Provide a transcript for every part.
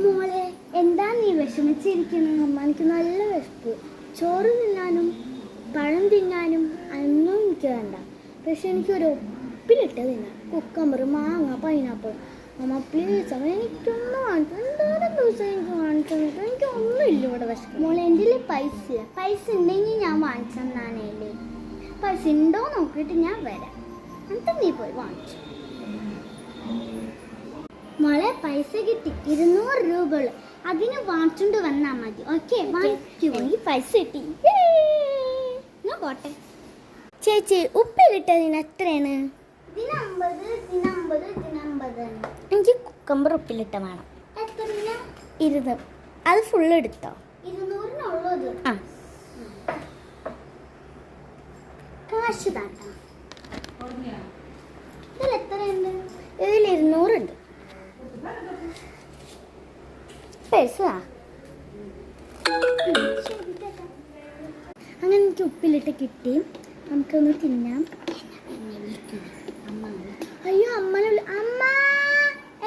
മോളെ എന്താ നീ വിഷമിച്ചിരിക്കുന്നത്? അമ്മ എനിക്ക് നല്ല വിശപ്പ്. ചോറ് തിന്നാനും പഴം തിന്നാനും ഒന്നും എനിക്ക് വേണ്ട. പക്ഷെ എനിക്കൊരു ഉപ്പിലിട്ട് തിന്നാം. കുക്കമ്പർ, മാങ്ങ, പൈനാപ്പിൾ. അമ്മ പ്ലീസ് അമ്മ എനിക്കൊന്നും വാങ്ങിച്ചു. എന്തോരം ദിവസം എനിക്ക് വാങ്ങിച്ചു തന്നിട്ട് എനിക്കൊന്നും ഇല്ല ഇവിടെ വിശപ്പ്. മോളെ എൻ്റെ പൈസ ഉണ്ടെങ്കിൽ ഞാൻ വാങ്ങിച്ചു തന്നാനേല്ലേ. പൈസ ഉണ്ടോ നോക്കിയിട്ട് ഞാൻ വരാം. എന്നിട്ട് നീ പോയി വാങ്ങിച്ചു. മോളെ പൈസ കിട്ടി, 200 രൂപകൾ. അതിന് വാങ്ങിച്ചുകൊണ്ട് വന്നാൽ മതി. ഓക്കെ, എനിക്ക് പൈസ കിട്ടി. ഞാൻ പോട്ടെ. ചേച്ചി ഉപ്പിലിട്ടതിന് എത്രയാണ്? എനിക്ക് കുക്കമ്പർ ഉപ്പിലിട്ട വേണം. എത്ര? 20. അത് ഫുള്ള് എടുത്തോ? 200 ആ കാശ് താട്ട. ഇതിൽ എത്രയുണ്ട്? ഇതിൽ 200 ഉണ്ട്. പൈസ അങ്ങനെ എനിക്ക് ഉപ്പിലിട്ട് കിട്ടി. നമുക്കൊന്ന് തിന്നാം. അയ്യോ അമ്മ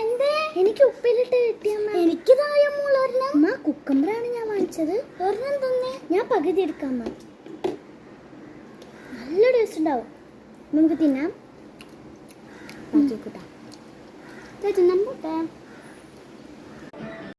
എന്തേ? എനിക്ക് ഉപ്പിലിട്ട് കിട്ടി അമ്മ. എനിക്ക് അമ്മ കുക്കമ്പറാണ് ഞാൻ വാങ്ങിച്ചത്. ഒരെണ്ണം തന്നെ ഞാൻ പകുതി എടുക്കാം അമ്മ. നല്ല ടേസ്റ്റ് ഉണ്ടാവും. നമുക്ക് തിന്നാം. നോക്കിക്കൂട്ടാ. തിന്നാൻ പോട്ടെ.